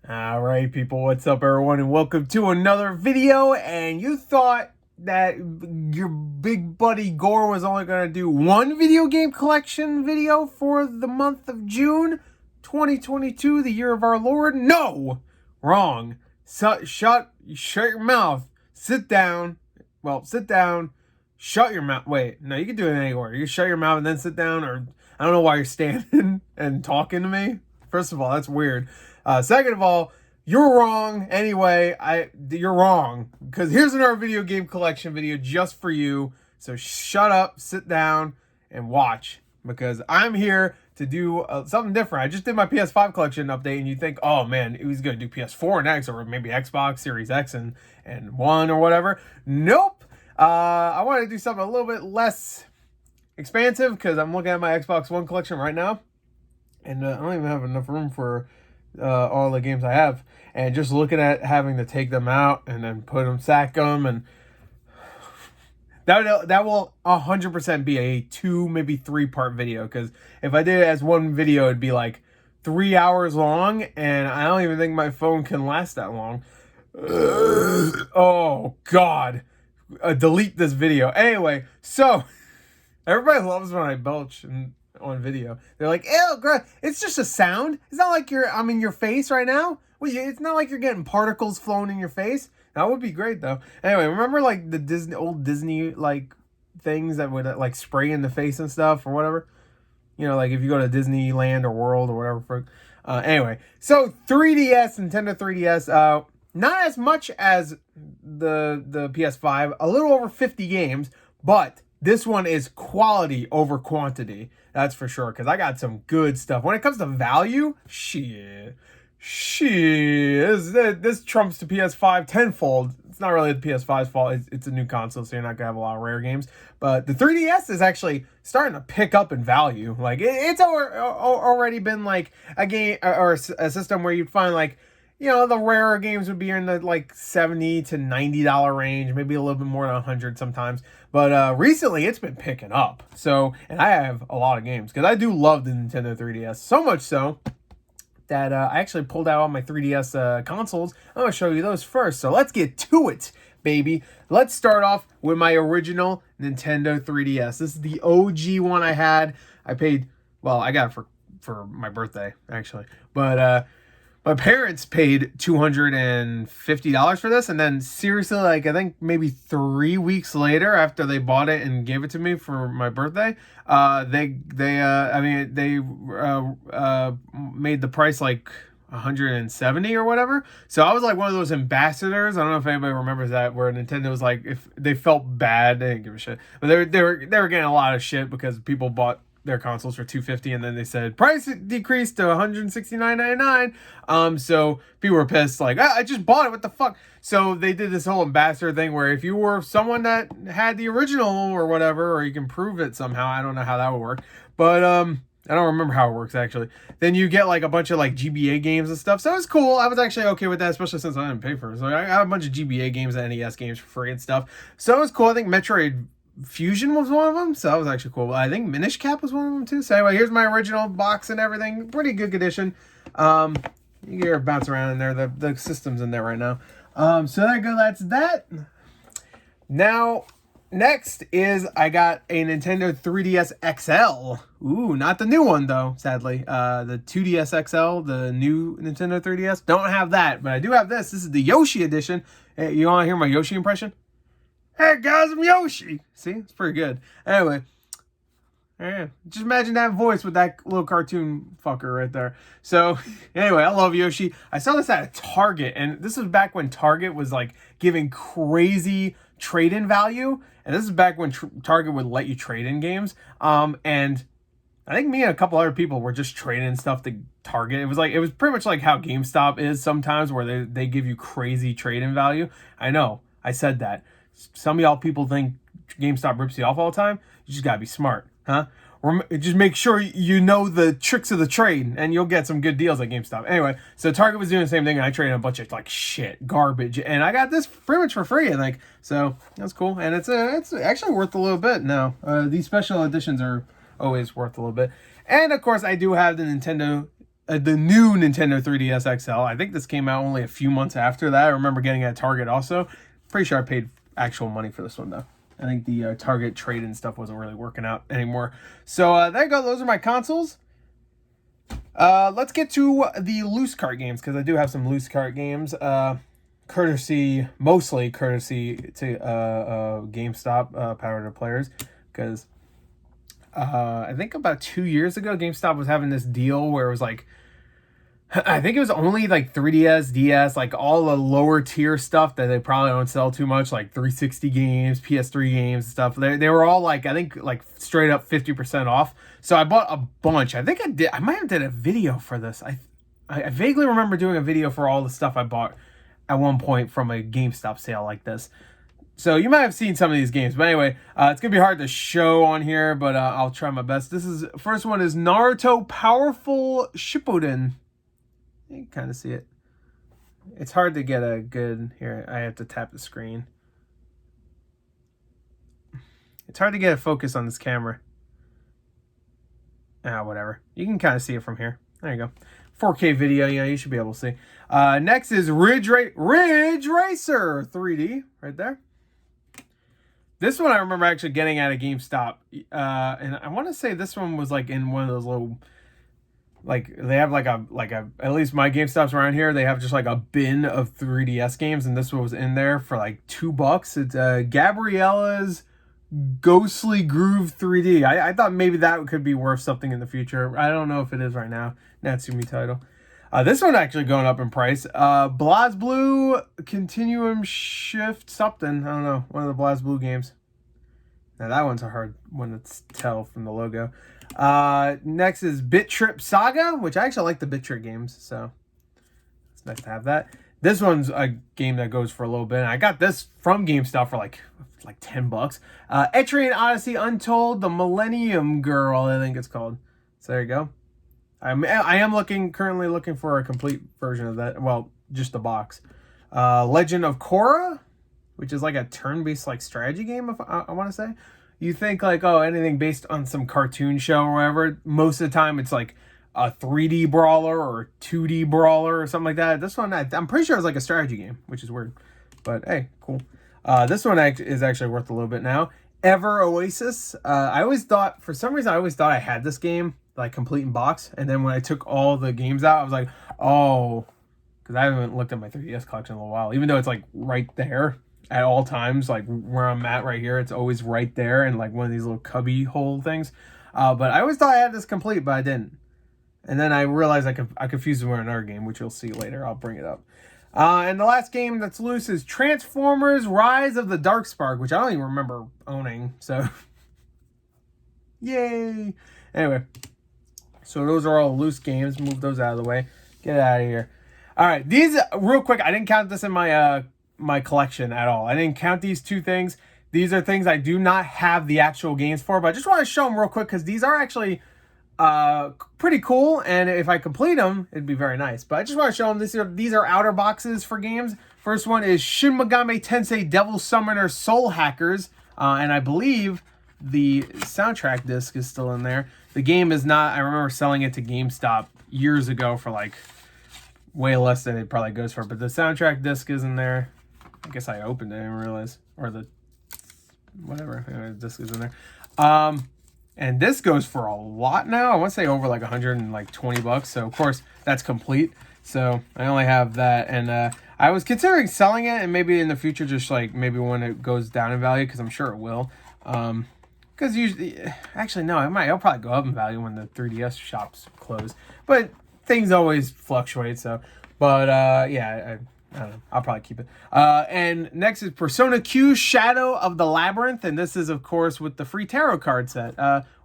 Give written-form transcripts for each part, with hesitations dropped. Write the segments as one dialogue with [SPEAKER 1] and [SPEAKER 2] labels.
[SPEAKER 1] All right, people, what's up, everyone, and welcome to another video. And you thought that your big buddy Gore was only going to do one video game collection video for the month of June 2022, the year of our Lord? No! Wrong. Shut your mouth. Sit down. Well, sit down. Shut your mouth. Wait, no, you can do it anywhere. You can shut your mouth and then sit down, or I don't know why you're standing and talking to me. First of all, that's weird. Second of all, you're wrong. Anyway, you're wrong, because here's another video game collection video just for you. So shut up, sit down, and watch, because I'm here to do something different. I just did my PS5 collection update, and you think, oh man, he was going to do PS4 and X, or maybe Xbox Series X and One or whatever. Nope. I want to do something a little bit less expansive, because I'm looking at my Xbox One collection right now, and I don't even have enough room for all the games I have, and just looking at having to take them out and then put them, sack them, and that will 100% be a 2, maybe 3-part video, because if I did it as one video, it'd be like 3 hours long, and I don't even think my phone can last that long. Oh god, delete this video. Anyway, so everybody loves when I belch on video. They're like, ew, gross. It's just a sound. It's not like I'm in your face right now. It's not like you're getting particles flown in your face. That would be great, though. Anyway, remember like the old Disney like things that would like spray in the face and stuff or whatever? You know, like if you go to Disneyland or World or whatever. Anyway, so 3DS, Nintendo 3DS, not as much as the PS5, a little over 50 games, but this one is quality over quantity. That's for sure, because I got some good stuff. When it comes to value, shit. This trumps the PS5 tenfold. It's not really the PS5's fault. It's a new console, so you're not going to have a lot of rare games. But the 3DS is actually starting to pick up in value. Like, it's already been like a game or a system where you'd find like, you know, the rarer games would be in the like $70 to $90 range, maybe a little bit more than 100 sometimes. But recently it's been picking up. So, and I have a lot of games, because I do love the Nintendo 3DS. So much so that I actually pulled out all my 3DS consoles. I'm going to show you those first. So let's get to it, baby. Let's start off with my original Nintendo 3DS. This is the OG one I had. I paid, well, I got it for my birthday, actually. But my parents paid $250 for this, and then seriously, like I think maybe 3 weeks later, after they bought it and gave it to me for my birthday, they made the price like 170 or whatever. So I was like one of those ambassadors. I don't know if anybody remembers that, where Nintendo was like, if they felt bad, they didn't give a shit, but they were getting a lot of shit because people bought their consoles for $250, and then they said price decreased to $169.99. So people were pissed, like, I just bought it, what the fuck? So they did this whole ambassador thing where if you were someone that had the original or whatever, or you can prove it somehow, I don't know how that would work, but I don't remember how it works actually, then you get like a bunch of like GBA games and stuff. So it was cool. I was actually okay with that, especially since I didn't pay for it. So I got a bunch of GBA games and NES games for free and stuff. So it was cool. I think Metroid Fusion was one of them, so that was actually cool. I think Minish Cap was one of them too. So anyway, here's my original box and everything. Pretty good condition. You can hear it bounce around in there. The system's in there right now. So there you go. That's that. Now, next is I got a Nintendo 3DS XL. Ooh, not the new one though, sadly. The 2DS XL, the new Nintendo 3DS. Don't have that, but I do have this. This is the Yoshi Edition. Hey, you want to hear my Yoshi impression? Hey guys, I'm Yoshi. See, it's pretty good. Anyway, yeah, just imagine that voice with that little cartoon fucker right there. So anyway, I love Yoshi. I saw this at a Target, and this was back when Target was like giving crazy trade-in value, and this is back when Target would let you trade in games. And I think me and a couple other people were just trading stuff to Target. It was pretty much like how GameStop is sometimes, where they give you crazy trade-in value. I know, I said that. Some of y'all people think GameStop rips you off all the time. You just gotta be smart, huh? Just make sure you know the tricks of the trade, and you'll get some good deals at GameStop. Anyway, so Target was doing the same thing, and I traded a bunch of like shit, garbage, and I got this pretty much for free, I think. So that's cool, and it's actually worth a little bit now. These special editions are always worth a little bit, and of course I do have the Nintendo the new Nintendo 3DS XL. I think this came out only a few months after that. I remember getting it at Target also. Pretty sure I paid actual money for this one though. I think the Target trade and stuff wasn't really working out anymore. So there you go. Those are my consoles. Let's get to the loose cart games, because I do have some loose cart games. Mostly courtesy to GameStop, Power to Players, because I think about 2 years ago, GameStop was having this deal where it was like, I think it was only like 3DS, DS, like all the lower tier stuff that they probably don't sell too much, like 360 games, PS3 games and stuff. They were all like, I think like straight up 50% off. So I bought a bunch. I think I might have did a video for this. I vaguely remember doing a video for all the stuff I bought at one point from a GameStop sale like this. So you might have seen some of these games. But anyway, it's going to be hard to show on here, but I'll try my best. First one is Naruto Powerful Shippuden. You can kind of see it. It's hard to get a good... Here, I have to tap the screen. It's hard to get a focus on this camera. Whatever. You can kind of see it from here. There you go. 4K video, yeah, you should be able to see. Next is Ridge Racer 3D, right there. This one I remember actually getting at a GameStop. And I want to say this one was like in one of those little... Like they have like a at least my GameStops around here, they have just like a bin of 3DS games, and this one was in there for like $2. It's Gabriella's Ghostly Groove 3D. I thought maybe that could be worth something in the future. I don't know if it is right now. Natsumi title. This one actually going up in price. BlazBlue Continuum Shift something. I don't know. One of the BlazBlue games. Now that one's a hard one to tell from the logo. Next is Bit Trip Saga, which I actually like the Bit Trip games, so it's nice to have that. This one's a game that goes for a little bit. And I got this from GameStop for like $10. Etrean Odyssey Untold, the Millennium Girl, I think it's called. So there you go. I am currently looking for a complete version of that. Well, just the box. Legend of Korra, which is like a turn-based like strategy game, if I want to say. You think like, oh, anything based on some cartoon show or whatever. Most of the time it's like a 3D brawler or 2D brawler or something like that. This one, I'm pretty sure it's like a strategy game, which is weird. But hey, cool. This one is actually worth a little bit now. Ever Oasis. I always thought, for some reason, I had this game like complete in box. And then when I took all the games out, I was like, oh, because I haven't looked at my 3DS collection in a little while. Even though it's like right there at all times, like where I'm at right here, it's always right there in like one of these little cubby hole things. But I always thought I had this complete, but I didn't. And then I realized I confused it with another game, which you'll see later. I'll bring it up. And the last game that's loose is Transformers Rise of the Darkspark, which I don't even remember owning. So, yay! Anyway, so those are all loose games. Move those out of the way. Get out of here. All right, these real quick. I didn't count this in my my collection at all. I didn't count these two things. These are things I do not have the actual games for, but I just want to show them real quick because these are actually pretty cool, and if I complete them, it'd be very nice. But I just want to show them these are outer boxes for games. First one is Shin Megami Tensei Devil Summoner Soul Hackers, and I believe the soundtrack disc is still in there. The game is not. I remember selling it to GameStop years ago for like way less than it probably goes for, but the soundtrack disc is in there. I guess I opened it and realized, or the whatever, anyway, the disc is in there. And this goes for a lot now. I want to say over like $120. So of course that's complete. So I only have that, and I was considering selling it, and maybe in the future, just like maybe when it goes down in value, because I'm sure it will. Because usually, actually no, it'll probably go up in value when the 3DS shops close. But things always fluctuate. So, but yeah. I don't know. I'll probably keep it. And next is Persona Q Shadow of the Labyrinth. And this is, of course, with the free tarot card set.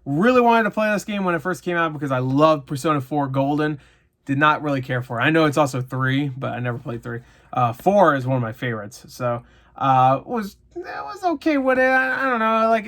[SPEAKER 1] Really wanted to play this game when it first came out because I loved Persona 4 Golden. Did not really care for it. I know it's also 3, but I never played 3. 4 is one of my favorites. So, was okay with it. I don't know. Like,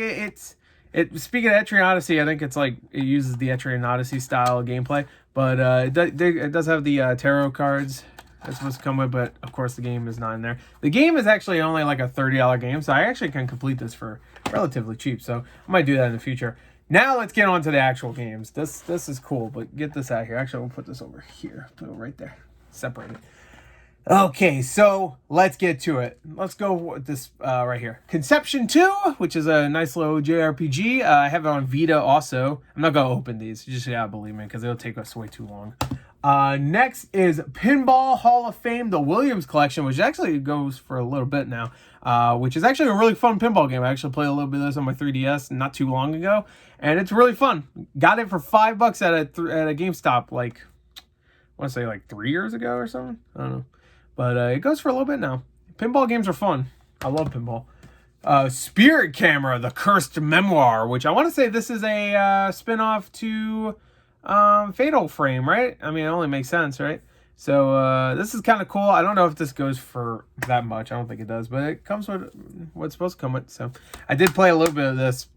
[SPEAKER 1] speaking of Etrean Odyssey, I think it's like, it uses the Etrean Odyssey style gameplay. But it does have the tarot cards that's supposed to come with, but of course the game is not in there. The game is actually only like a $30 game, so I actually can complete this for relatively cheap, so I might do that in the future. Now let's get on to the actual games. This is cool, but get this out here. Actually, we'll put this over here. Put it right there. Separate it. Okay, so let's get to it. Let's go with this right here. Conception 2, which is a nice little JRPG. I have it on Vita also. I'm not going to open these. You just gotta believe me, because it'll take us way too long. Next is Pinball Hall of Fame, the Williams Collection, which actually goes for a little bit now, which is actually a really fun pinball game. I actually played a little bit of this on my 3DS not too long ago, and it's really fun. Got it for $5 at a GameStop, like, I want to say like 3 years ago or something. I don't know. But it goes for a little bit now. Pinball games are fun. I love pinball. Spirit Camera, the Cursed Memoir, which I want to say this is a spin-off to Fatal Frame, right? I mean, it only makes sense, right? So this is kind of cool. I don't know if this goes for that much. I don't think it does, but it comes with what's supposed to come with. So I did play a little bit of this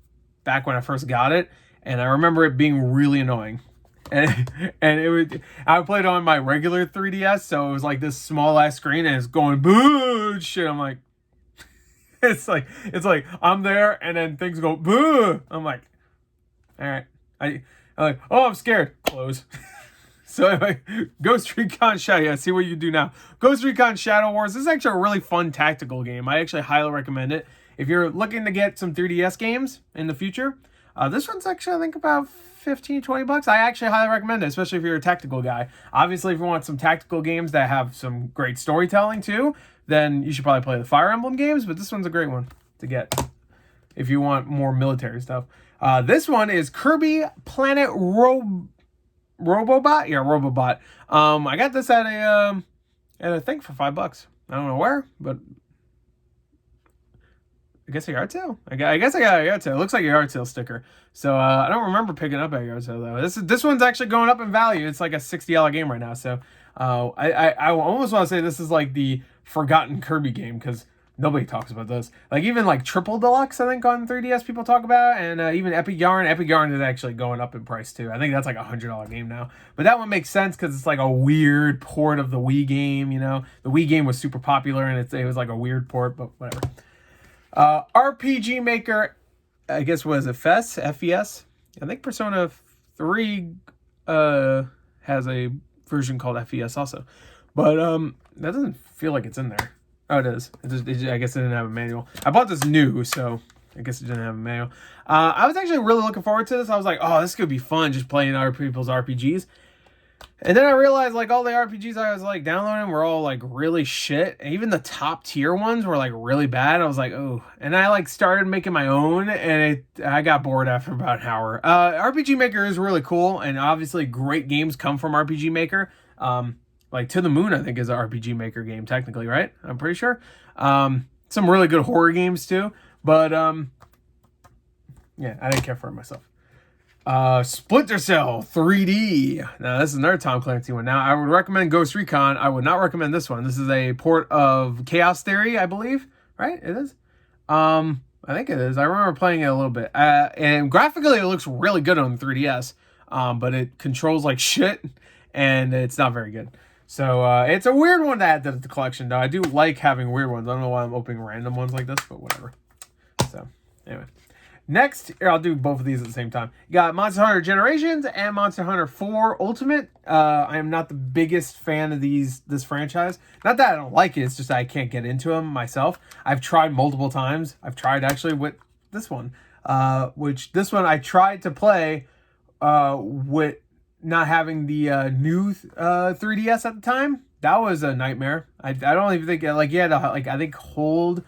[SPEAKER 1] back when I first got it, and I remember it being really annoying. And I played on my regular 3DS, so it was like this small ass screen, and it's going boo shit. I'm like, it's like I'm there, and then things go boo. I'm like, all right, I'm like, oh, I'm scared. Close. So anyway, Ghost Recon Shadow. Yeah, see what you do now. Ghost Recon Shadow Wars. This is actually a really fun tactical game. I actually highly recommend it if you're looking to get some 3DS games in the future. This one's actually, I think, about $15-20. I actually highly recommend it, especially if you're a tactical guy. Obviously, if you want some tactical games that have some great storytelling too, then you should probably play the Fire Emblem games, but this one's a great one to get if you want more military stuff. This one is Kirby Planet Robobot. Yeah, Robobot. I got this at a thing for $5. I don't know where, but I guess a yard sale. I guess I got a yard sale. It looks like a yard sale sticker. So I don't remember picking up a yard sale though. This one's actually going up in value. It's like a $60 game right now. So I almost want to say this is like the forgotten Kirby game, because nobody talks about this. Like even like Triple Deluxe, I think on 3DS people talk about, and even Epic Yarn. Epic Yarn is actually going up in price too. I think that's like a $100 game now. But that one makes sense because it's like a weird port of the Wii game. You know, the Wii game was super popular, and it was like a weird port, but whatever. RPG Maker, I guess, was it FES? FES? I think Persona 3 has a version called FES also. But that doesn't feel like it's in there. Oh, it is. I guess it didn't have a manual. I bought this new, so I guess it didn't have a manual. I was actually really looking forward to this. I was like, oh, this could be fun, just playing other people's RPGs. And then I realized, like, all the RPGs I was, like, downloading were all, like, really shit. And even the top tier ones were, like, really bad. I was like, oh. And I, like, started making my own, and I got bored after about an hour. RPG Maker is really cool, and obviously great games come from RPG Maker. Like, To the Moon, I think, is an RPG Maker game, technically, right? I'm pretty sure. Some really good horror games, too. But, yeah, I didn't care for it myself. Splinter Cell 3D. Now this is another Tom Clancy one. Now I would recommend Ghost Recon. I would not recommend this one. This is a port of Chaos Theory, I believe. Right? It is. I think it is. I remember playing it a little bit. And graphically it looks really good on the 3DS. But it controls like shit, and it's not very good. So it's a weird one to add to the collection, though. I do like having weird ones. I don't know why I'm opening random ones like this, but whatever. So anyway. Next, here, I'll do both of these at the same time. You got Monster Hunter Generations and Monster Hunter 4 Ultimate. I am not the biggest fan of this franchise. Not that I don't like it, it's just I can't get into them myself. I've tried multiple times. I've tried actually with this one. This one I tried to play with not having the new 3DS at the time. That was a nightmare. I don't even think, like, you had to, like, I think hold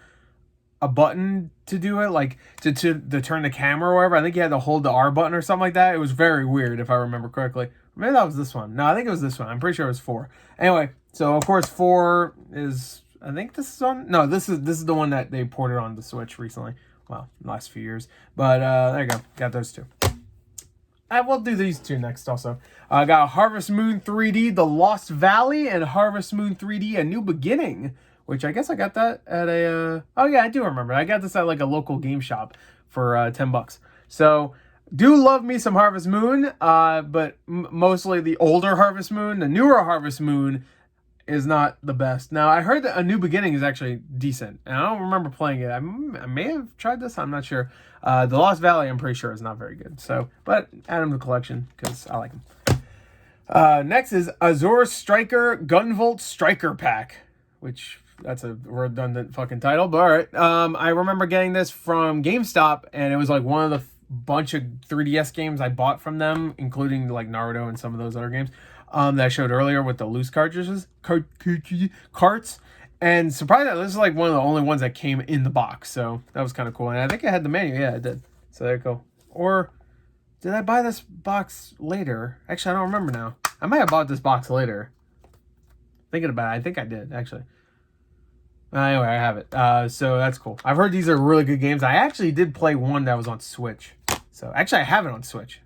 [SPEAKER 1] a button to do it, like to turn the camera or whatever. I think you had to hold the R button or something like that. It was very weird, if I remember correctly. Maybe that was this one. No, I think it was this one. I'm pretty sure it was 4. Anyway, so of course 4 is, I think this is on. No, this is the one that they ported on the Switch recently. Well, last few years. But there you go. Got those two. I will do these two next also. I got Harvest Moon 3D, The Lost Valley, and Harvest Moon 3D, A New Beginning. Which I guess I got that at a... oh, yeah, I do remember. I got this at, like, a local game shop for $10. So, do love me some Harvest Moon, but mostly the older Harvest Moon. The newer Harvest Moon is not the best. Now, I heard that A New Beginning is actually decent, and I don't remember playing it. I may have tried this. I'm not sure. The Lost Valley, I'm pretty sure, is not very good. So, but add them to the collection because I like them. Next is Azure Striker Gunvolt Striker Pack, which that's a redundant fucking title, but all right. I remember getting this from GameStop, and it was like one of the bunch of 3DS games I bought from them, including like Naruto and some of those other games that I showed earlier with the loose carts. And surprisingly, this is like one of the only ones that came in the box, so that was kind of cool. And I think I had the menu. Yeah, I did. So there you go. Or did I buy this box later? Actually, I don't remember now. I might have bought this box later. Thinking about it, I think I did, actually. Anyway, I have it. So that's cool. I've heard these are really good games. I actually did play one that was on Switch. So actually, I have it on Switch.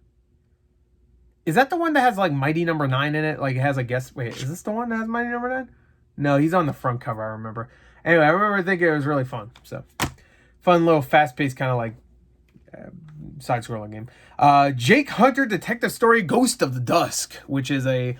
[SPEAKER 1] Is that the one that has like Mighty Number 9 in it? Like it has a guest. Wait, is this the one that has Mighty Number 9? No, he's on the front cover, I remember. Anyway, I remember thinking it was really fun. So fun little fast-paced kind of like side-scrolling game. Jake Hunter Detective Story Ghost of the Dusk, which is a,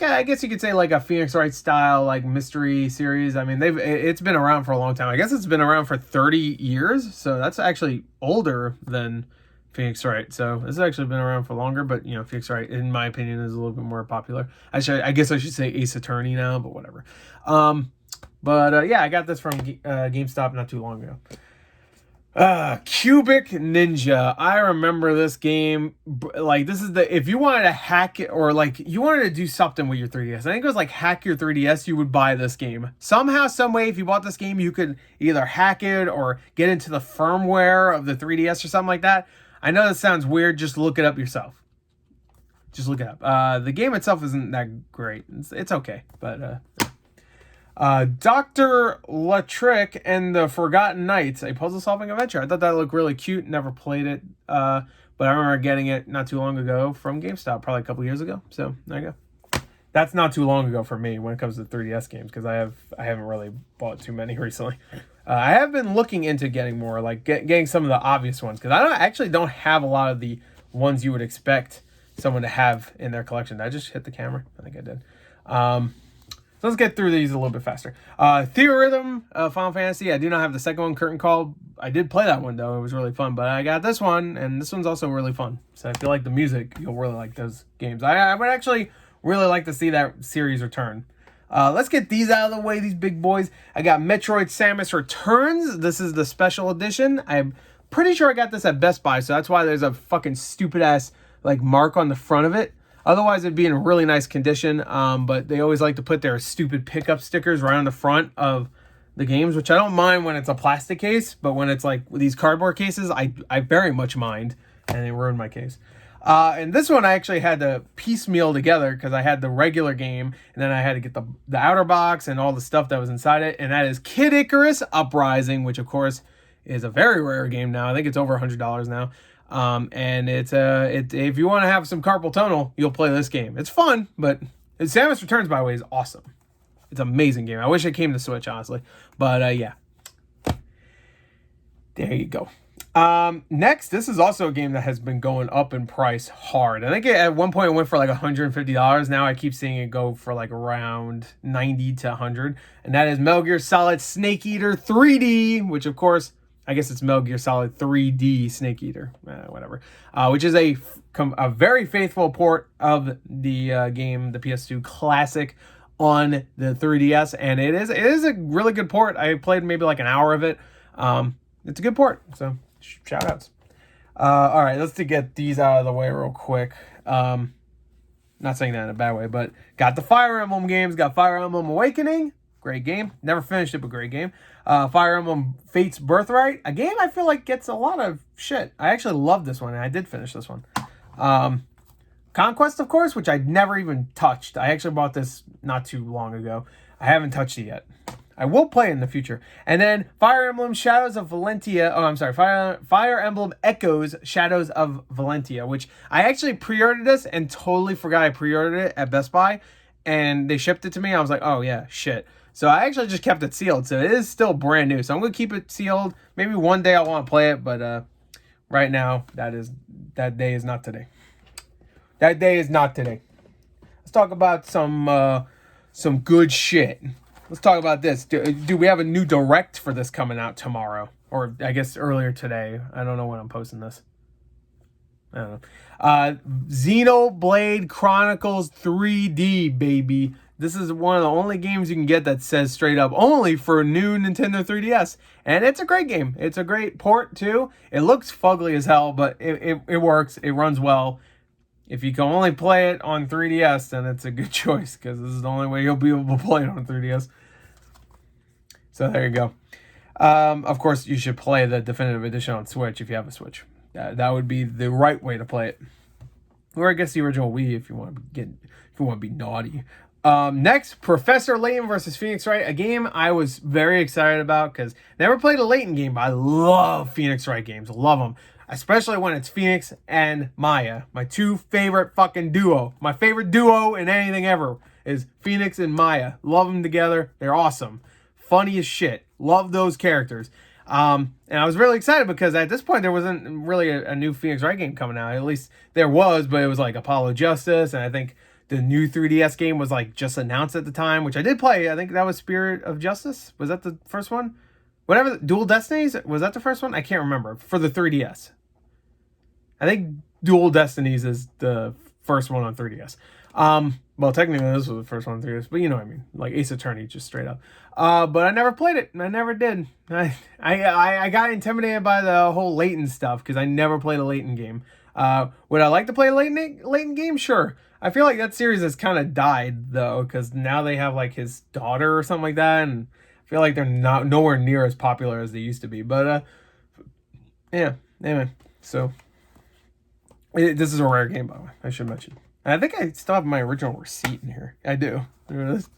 [SPEAKER 1] I guess you could say like a Phoenix Wright style like mystery series. I mean, it's been around for a long time. I guess it's been around for 30 years, so that's actually older than Phoenix Wright. So this has actually been around for longer, but you know, Phoenix Wright, in my opinion, is a little bit more popular. I guess I should say Ace Attorney now, but whatever. Yeah, I got this from GameStop not too long ago. Cubic Ninja. I remember this game. Like, this is if you wanted to hack it, or like you wanted to do something with your 3DS. I think it was like hack your 3DS, you would buy this game. Somehow, some way, if you bought this game, you could either hack it or get into the firmware of the 3DS or something like that. I know this sounds weird. Just look it up yourself. Just look it up. The game itself isn't that great. It's okay, but Dr. Latrick and the Forgotten Knights, a puzzle-solving adventure. I thought that looked really cute. Never played it, but I remember getting it not too long ago from GameStop, probably a couple years ago. So there you go. That's not too long ago for me when it comes to 3DS games, because I haven't really bought too many recently. I have been looking into getting more, like getting some of the obvious ones, because I actually don't have a lot of the ones you would expect someone to have in their collection. Did I just hit the camera? I think I did. So let's get through these a little bit faster. Theorhythm, Final Fantasy. I do not have the second one, Curtain Call. I did play that one, though. It was really fun. But I got this one, and this one's also really fun. So if you like the music, you'll really like those games. I would actually really like to see that series return. Let's get these out of the way, these big boys. I got Metroid Samus Returns. This is the special edition. I'm pretty sure I got this at Best Buy, so that's why there's a fucking stupid-ass like mark on the front of it. Otherwise, it'd be in really nice condition, but they always like to put their stupid pickup stickers right on the front of the games, which I don't mind when it's a plastic case, but when it's like these cardboard cases, I very much mind, and they ruined my case. And this one I actually had to piecemeal together because I had the regular game, and then I had to get the outer box and all the stuff that was inside it, and that is Kid Icarus Uprising, which of course is a very rare game now. I think it's over $100 now. And it's if you want to have some carpal tunnel, you'll play this game. It's fun, but Samus Returns, by the way, is awesome. It's an amazing game. I wish it came to Switch, honestly, but yeah. There you go. Next, this is also a game that has been going up in price hard. I think at one point it went for like $150. Now I keep seeing it go for like around 90 to 100, and that is Metal Gear Solid Snake Eater 3D, which of course, I guess it's Metal Gear Solid 3D Snake Eater, whatever, which is a very faithful port of the game, the PS2 classic, on the 3DS, and it is a really good port. I played maybe like an hour of it. It's a good port, so shout outs. All right, let's get these out of the way real quick. Not saying that in a bad way, but got the Fire Emblem games. Got Fire Emblem Awakening. Great game. Never finished it, but great game. Fire Emblem Fate's Birthright. A game I feel like gets a lot of shit. I actually love this one, and I did finish this one. Conquest, of course, which I'd never even touched. I actually bought this not too long ago. I haven't touched it yet. I will play it in the future. And then Fire Emblem Shadows of Valentia. Oh, I'm sorry. Fire Emblem Echoes Shadows of Valentia, which I actually pre-ordered this and totally forgot I pre-ordered it at Best Buy. And they shipped it to me. I was like, oh, yeah, shit. So I actually just kept it sealed. So it is still brand new. So I'm going to keep it sealed. Maybe one day I'll want to play it. But right now, that day is not today. That day is not today. Let's talk about some some good shit. Let's talk about this. Do we have a new direct for this coming out tomorrow? Or I guess earlier today. I don't know when I'm posting this. I don't know. Xenoblade Chronicles 3D, baby. This is one of the only games you can get that says straight up only for new Nintendo 3DS. And it's a great game. It's a great port, too. It looks fugly as hell, but it works. It runs well. If you can only play it on 3DS, then it's a good choice, because this is the only way you'll be able to play it on 3DS. So there you go. Of course, you should play the definitive edition on Switch if you have a Switch. That would be the right way to play it. Or I guess the original Wii if you want to be naughty. Next, Professor Layton versus Phoenix Wright, a game I was very excited about because never played a Layton game, but I love Phoenix Wright games. Love them. Especially when it's Phoenix and Maya. My two favorite fucking duo. My favorite duo in anything ever is Phoenix and Maya. Love them together. They're awesome. Funny as shit. Love those characters. And I was really excited because at this point there wasn't really a new Phoenix Wright game coming out. At least there was, but it was like Apollo Justice, and I think the new 3DS game was like just announced at the time, which I did play. I think that was Spirit of Justice. Was that the first one? Whatever. Dual Destinies? Was that the first one? I can't remember. For the 3DS. I think Dual Destinies is the first one on 3DS. Well, technically this was the first one on 3DS, but you know what I mean. Like Ace Attorney, just straight up. But I never played it. I never did. I got intimidated by the whole Layton stuff because I never played a Layton game. Would I like to play a Layton game? Sure. I feel like that series has kind of died though, because now they have like his daughter or something like that, and I feel like they're not nowhere near as popular as they used to be. But yeah, anyway, so this is a rare game, by the way. I should mention. And I think I still have my original receipt in here. I do. There it is.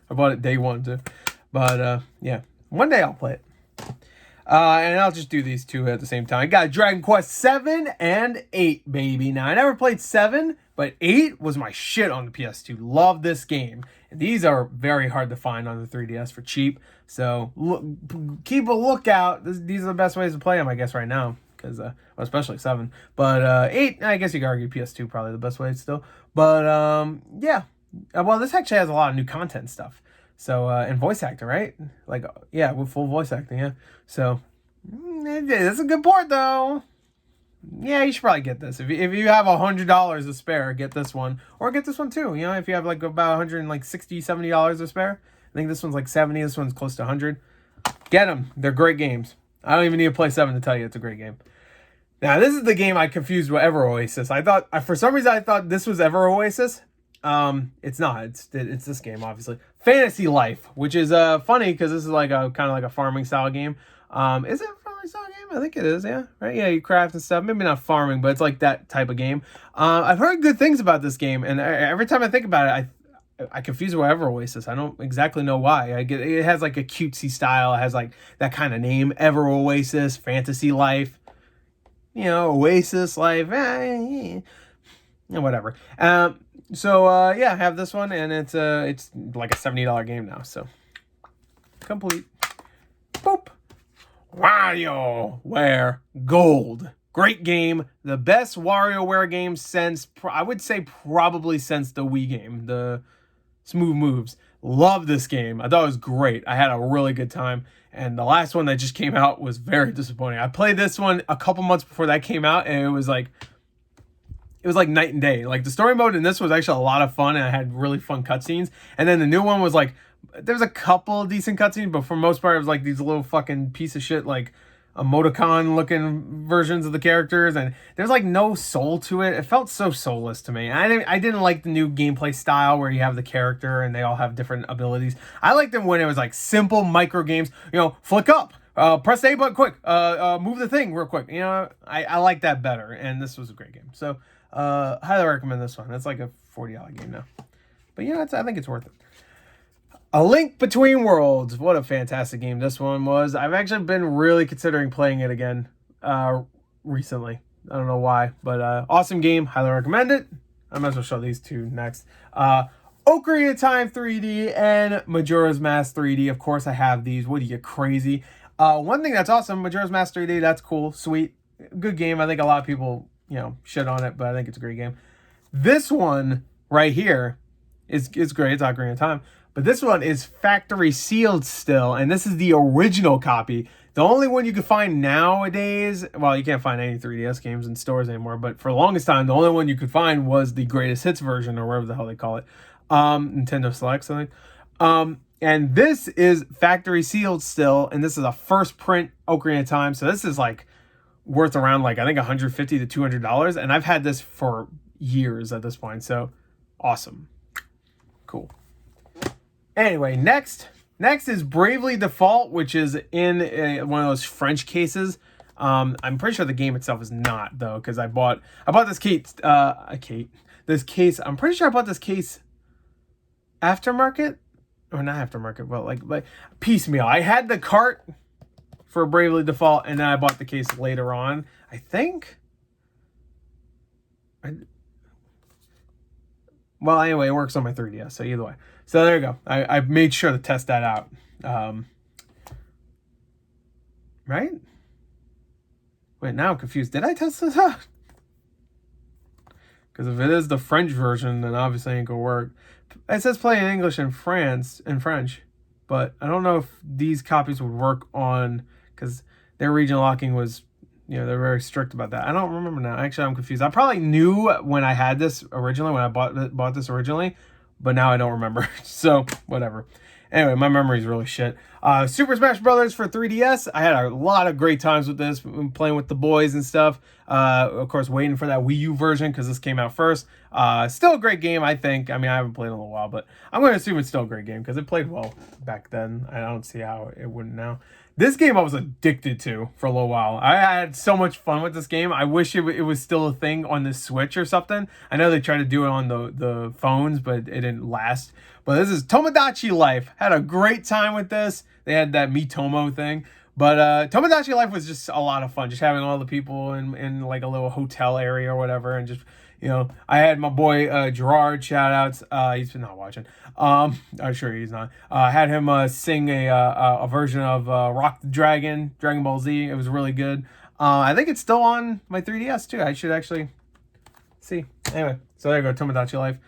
[SPEAKER 1] I bought it day one too. But yeah, one day I'll play it. And I'll just do these two at the same time. I got Dragon Quest 7 and 8, baby. Now, I never played 7, but 8 was my shit on the PS2. Love this game. And these are very hard to find on the 3DS for cheap. So, keep a lookout. These are the best ways to play them, I guess, right now. Because, well, especially 7. But 8, I guess you could argue PS2 probably the best way still. But, yeah. Well, this actually has a lot of new content and stuff. So, and voice actor, right? Like, yeah, with full voice acting, yeah. So, it's a good port, though. Yeah, you should probably get this. If you have $100 to spare, get this one. Or get this one, too. You know, if you have, like, about $160, $70 to spare. I think this one's, like, 70. This one's close to 100. Get them. They're great games. I don't even need to play 7 to tell you it's a great game. Now, this is the game I confused with Ever Oasis. I thought, for some reason, I thought this was Ever Oasis. It's not. It's this game, obviously. Fantasy Life, which is funny because this is like a kind of like a farming style game. Is it a farming style game? I think it is. Yeah, right. Yeah, you craft and stuff. Maybe not farming, but it's like that type of game. I've heard good things about this game, and every time I think about it, I confuse it with Ever Oasis. I don't exactly know why. It has like a cutesy style. It has like that kind of name, Ever Oasis, Fantasy Life. You know, Oasis Life. Whatever. So yeah, I have this one, and it's like a $70 game now. So complete. Boop. WarioWare Gold. Great game. The best WarioWare game since, I would say probably since the Wii game, the Smooth Moves. Love this game. I thought it was great. I had a really good time. And the last one that just came out was very disappointing. I played this one a couple months before that came out, and it was like night and day. Like the story mode in this was actually a lot of fun, and I had really fun cutscenes. And then the new one was like, there's a couple decent cutscenes, but for the most part, it was like these little fucking piece of shit, like emoticon looking versions of the characters, and there's like no soul to it. It felt so soulless to me. I didn't like the new gameplay style where you have the character and they all have different abilities. I liked them when it was like simple micro games. You know, flick up. Press A button quick. Move the thing real quick. You know, I like that better, and this was a great game. So, highly recommend this one. It's like a $40 game now. But, you know, I think it's worth it. A Link Between Worlds. What a fantastic game this one was. I've actually been really considering playing it again recently. I don't know why, but awesome game. Highly recommend it. I might as well show these two next. Ocarina of Time 3D and Majora's Mask 3D. Of course, I have these. What are you, crazy? One thing that's awesome, Majora's Mask 3D, that's cool, sweet, good game. I think a lot of people, you know, shit on it, but I think it's a great game. This one right here It's great. It's Ocarina of Time. But this one is factory sealed still, and this is the original copy. The only one you can find nowadays, well, you can't find any 3DS games in stores anymore, but for the longest time, the only one you could find was the greatest hits version, or whatever the hell they call it. Nintendo Selects, I think. And this is factory sealed still, and this is a first print Ocarina of Time, so this is like worth around like I think $150 to $200, and I've had this for years at this point, so awesome. Cool. Anyway, next is Bravely Default, which is in one of those French cases. I'm pretty sure the game itself is not, though, because I bought this case. This case. I'm pretty sure I bought this case aftermarket, or not aftermarket, but like piecemeal. I had the cart for Bravely Default, and then I bought the case later on. I think. Well, anyway, it works on my 3DS, so either way. So there you go. I made sure to test that out. Right? Wait, now I'm confused. Did I test this out? Because if it is the French version, then obviously it ain't gonna work. It says play in English and French, but I don't know if these copies would work on, because their region locking was, they're very strict about that. I don't remember now. Actually, I'm confused. I probably knew when I had this originally, when I bought this originally, but now I don't remember. So, whatever. Anyway, my memory's really shit. Super Smash Brothers for 3DS. I had a lot of great times with this, playing with the boys and stuff. Of course, waiting for that Wii U version, because this came out first. Still a great game, I think. I mean, I haven't played in a little while, but I'm going to assume it's still a great game, because it played well back then. I don't see how it wouldn't now. This game I was addicted to for a little while. I had so much fun with this game. I wish it was still a thing on the Switch or something. I know they tried to do it on the phones, but it didn't last. But this is Tomodachi Life. Had a great time with this. They had that Miitomo thing. But Tomodachi Life was just a lot of fun. Just having all the people in like a little hotel area or whatever. And just, I had my boy Gerard, shout outs. He's not watching. I'm sure he's not. I had him sing a version of Rock the Dragon, Dragon Ball Z. It was really good. I think it's still on my 3DS too. I should actually see. Anyway, so there you go, Tomodachi Life.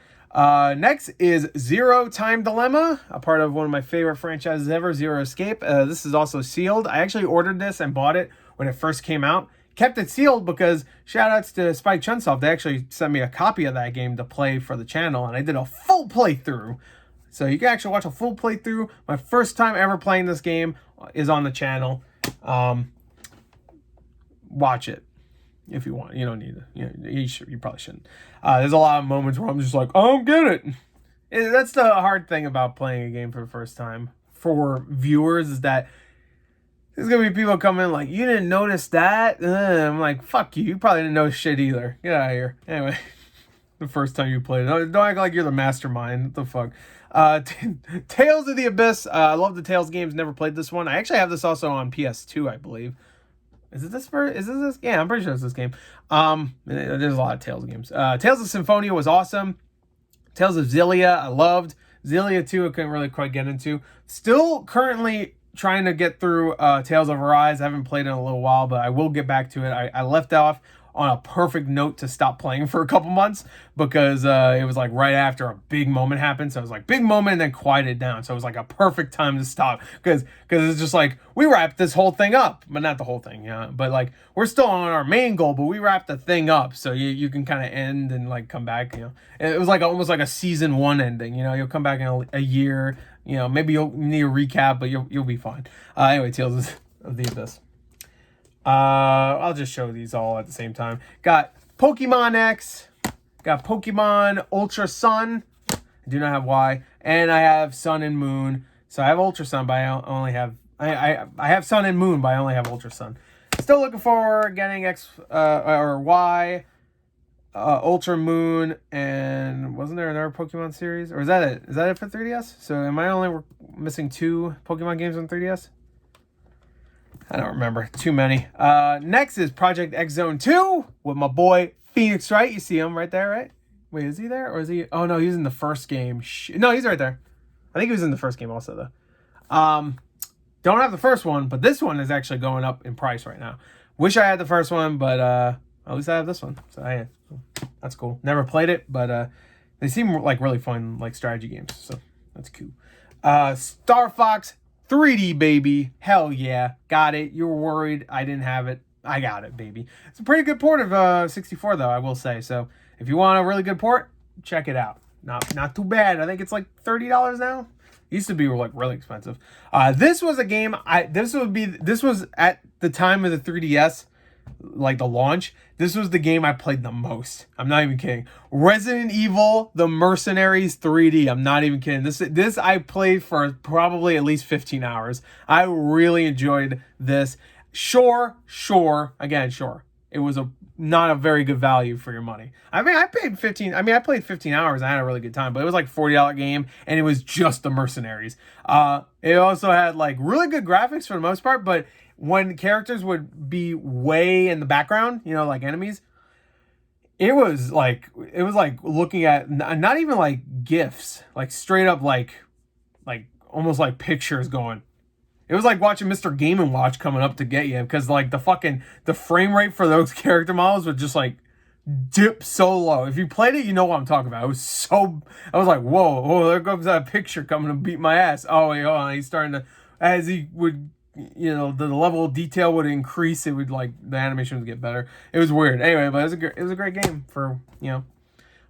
[SPEAKER 1] Next is Zero Time Dilemma, a part of one of my favorite franchises ever, Zero Escape. This is also sealed. I actually ordered this and bought it when it first came out. Kept it sealed because shoutouts to Spike Chunsoft. They actually sent me a copy of that game to play for the channel, and I did a full playthrough. So you can actually watch a full playthrough. My first time ever playing this game is on the channel. Watch it if you want. You don't need to. You probably shouldn't. There's a lot of moments where I'm just like, I don't get it. That's the hard thing about playing a game for the first time for viewers, is that there's going to be people coming in like, you didn't notice that? I'm like, fuck you. You probably didn't notice shit either. Get out of here. Anyway, the first time you played it. Don't act like you're the mastermind. What the fuck? Tales of the Abyss. I love the Tales games. Never played this one. I actually have this also on PS2, I believe. Is it this? Is this? Yeah, I'm pretty sure it's this game. There's a lot of Tales games. Tales of Symphonia was awesome. Tales of Xillia, I loved. Xillia 2, I couldn't really quite get into. Still currently trying to get through Tales of Arise. I haven't played in a little while, but I will get back to it. I left off on a perfect note to stop playing for a couple months, because it was like right after a big moment happened. So it was like big moment and then quieted down. So it was like a perfect time to stop, because it's just like, we wrapped this whole thing up, but not the whole thing, but like we're still on our main goal, but we wrapped the thing up, so you can kind of end and like come back. It was like almost like a season 1 ending. You'll come back in a year. Maybe you'll need a recap, but you'll be fine. Anyway, Tales of the Abyss. I'll just show these all at the same time. Got Pokemon X, got Pokemon Ultra Sun. I do not have Y, and I have Sun and Moon. So I have Ultra Sun, but I only have I have Sun and Moon, but I only have Ultra Sun. Still looking for getting X or Y, Ultra Moon, and wasn't there another Pokemon series? Or is that it? Is that it for 3DS? So am I only missing 2 Pokemon games on 3DS? I don't remember. Too many. Next is Project X Zone 2 with my boy Phoenix Wright. You see him right there, right? Wait, is he there? Or is he... Oh, no, he's in the first game. No, he's right there. I think he was in the first game also, though. Don't have the first one, but this one is actually going up in price right now. Wish I had the first one, but at least I have this one. So, that's cool. Never played it, but They seem like really fun, like strategy games. So that's cool. Star Fox 3D, baby. Hell yeah. Got it. You were worried I didn't have it. I got it, baby. It's a pretty good port of 64, though, I will say. So if you want a really good port, check it out. Not too bad. I think it's like $30 now. It used to be like really expensive. This was a game. This was at the time of the 3DS, like the launch. This was the game I played the most. I'm not even kidding. Resident Evil, the Mercenaries 3D. I'm not even kidding. This I played for probably at least 15 hours. I really enjoyed this. Sure. It was not a very good value for your money. I mean, I played 15 hours. I had a really good time, but it was like $40 game, and it was just the Mercenaries. It also had like really good graphics for the most part, but when characters would be way in the background, you know, like enemies, it was like looking at not even like GIFs, like straight up like almost like pictures going. It was like watching Mr. Game & Watch coming up to get you, because like the frame rate for those character models would just like dip so low. If you played it, you know what I'm talking about. I was like, whoa, there goes that picture coming to beat my ass. Oh, wait, hold on. He's starting to, as he would, you know, the level of detail would increase. It would like, the animation would get better. It was weird. Anyway, but it was a great game for, you know,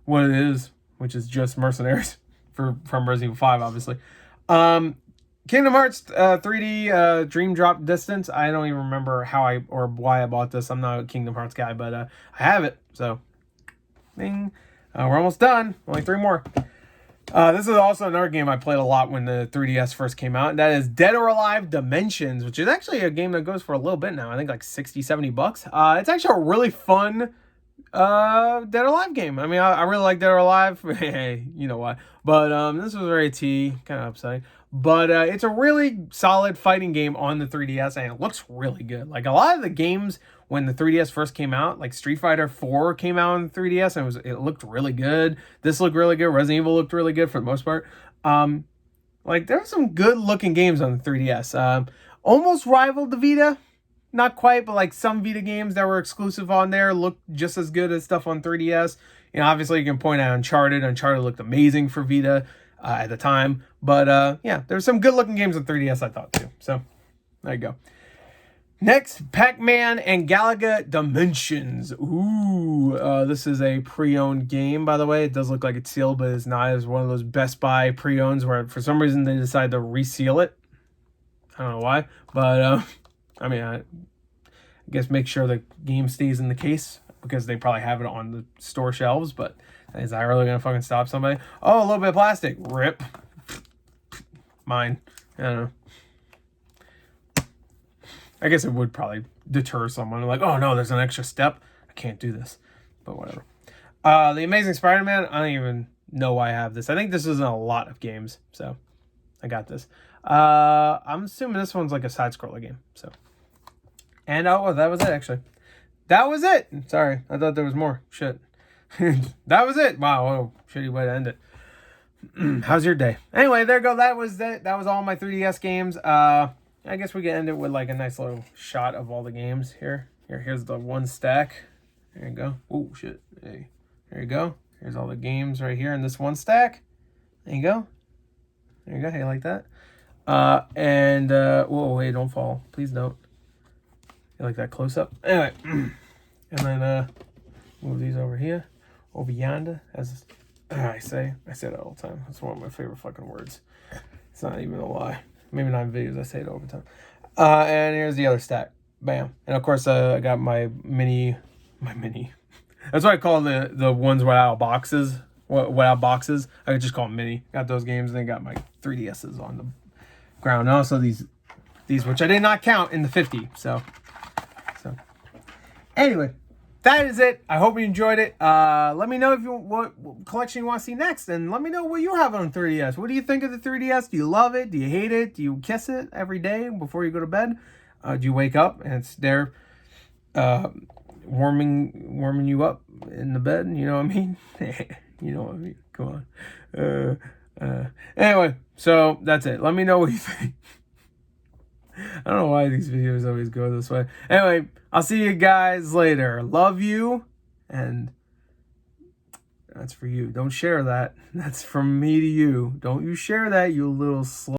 [SPEAKER 1] what it is, which is just Mercenaries from Resident Evil 5, obviously. Kingdom Hearts 3D Dream Drop Distance. I don't even remember how or why I bought this. I'm not a Kingdom Hearts guy, but I have it. So, ding. We're almost done. Only 3 more. This is also another game I played a lot when the 3DS first came out. And that is Dead or Alive Dimensions, which is actually a game that goes for a little bit now. I think like 60, 70 bucks. It's actually a really fun Dead or Alive game. I mean, I really like Dead or Alive. Hey, you know what. But this was very kind of upsetting. But it's a really solid fighting game on the 3DS, and it looks really good. Like a lot of the games when the 3DS first came out, like Street Fighter 4 came out on the 3DS, and it looked really good. This looked really good. Resident Evil looked really good for the most part. Like there were some good looking games on the 3DS. Almost rivaled the Vita. Not quite, but like some Vita games that were exclusive on there looked just as good as stuff on 3DS. You know, obviously you can point out Uncharted. Uncharted looked amazing for Vita at the time. But yeah, there's some good looking games on 3DS I thought too. So there you go. Next, Pac-Man and Galaga Dimensions. Ooh, this is a pre-owned game, by the way. It does look like it's sealed, but it's not. It's one of those Best Buy pre-owns where for some reason they decided to reseal it. I don't know why, but I mean, I guess make sure the game stays in the case because they probably have it on the store shelves, but is that really going to fucking stop somebody? Oh, a little bit of plastic. Rip. Mine. I don't know. I guess it would probably deter someone. Like, oh no, there's an extra step. I can't do this. But whatever. The Amazing Spider-Man. I don't even know why I have this. I think this is in a lot of games. So, I got this. I'm assuming this one's like a side-scroller game. So, and oh, that was it actually. That was it. Sorry, I thought there was more. Shit. That was it. Wow, oh, shitty way to end it. How's your day? Anyway, there you go. That was it. That was all my 3DS games. I guess we can end it with like a nice little shot of all the games here. Here's the one stack. There you go. Oh shit. Hey, there you go. Here's all the games right here in this one stack. There you go. There you go. Hey, like that. Whoa, wait, don't fall. Please don't. You like that close up? Anyway, and then move these over here, over yonder. As I say that all the time. It's one of my favorite fucking words. It's not even a lie. Maybe not in videos. I say it all the time. And here's the other stack. Bam. And of course, I got my mini. That's what I call the ones without boxes. Without boxes, I could just call them mini. Got those games, and then got my 3DSs on the ground. And also these which I did not count in the 50. So anyway, that is it. I hope you enjoyed it. Let me know what collection you want to see next, and let me know what you have on 3DS. What do you think of the 3DS? Do you love it? Do you hate it? Do you kiss it every day before you go to bed? Do you wake up and it's there warming you up in the bed? You know what I mean? You know what I mean? Come on. Anyway, so that's it. Let me know what you think. I don't know why these videos always go this way. Anyway, I'll see you guys later. Love you, and That's for you. Don't share that. That's from me to you. Don't you share that, you little slut.